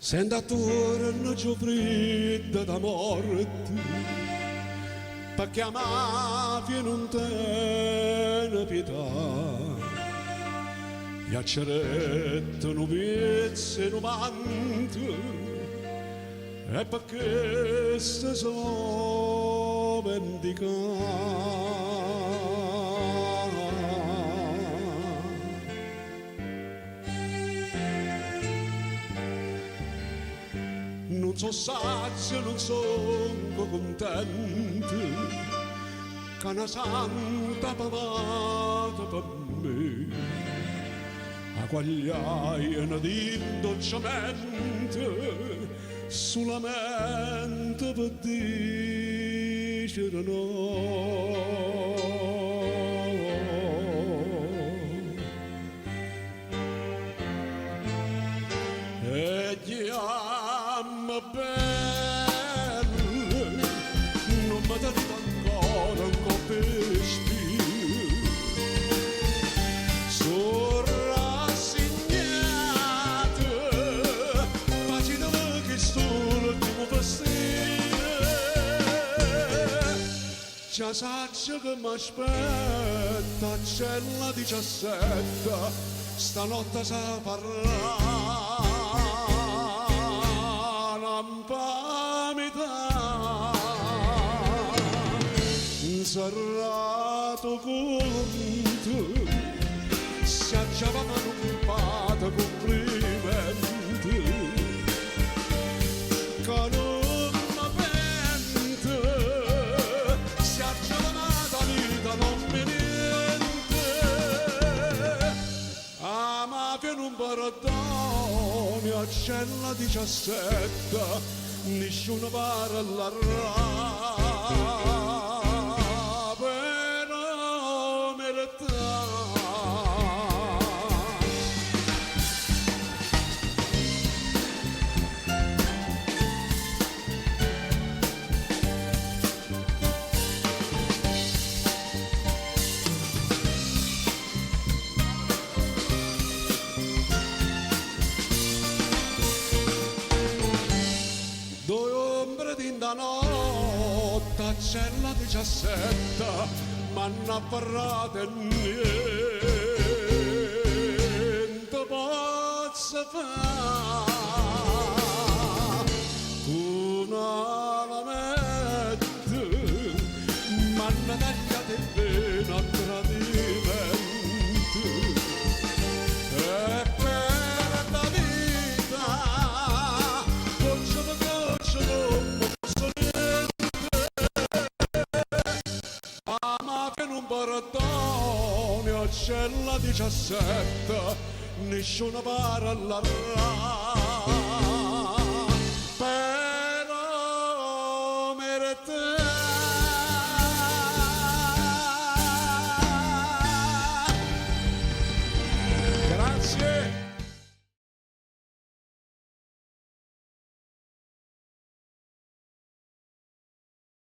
Senta torna giù fredda da morte, perché a mafia non tiene pietà. Gli acceretti non pezzi non manti, e perché se so vendicati. Non so sazio, non sono contento, che una santa pavata per me, a quagliaia di dolcemente, solamente per dire no. E chiama belle, non mi date ancora un colpespi. Sono rassegnate, facile che solo l'ultimo vestire. Già saggio che mi aspetta, c'è la 17, stanotte sa parlare. Serrato conto, si aggiavano un pato complimenti, che non mi pente, si aggiavano la vita non mi niente, a mafia non perdoni, a cella 17, nessuno parlerà. Due ombre di da notte, c'è la 17, m'hanno afferrato e niente posso fare. Una la mette, m'hanno tagliato il veno a tradimento. E per la vita, goccia per goccia non posso niente. A mafia non perdoni, a cella 17, nessuno parlerà.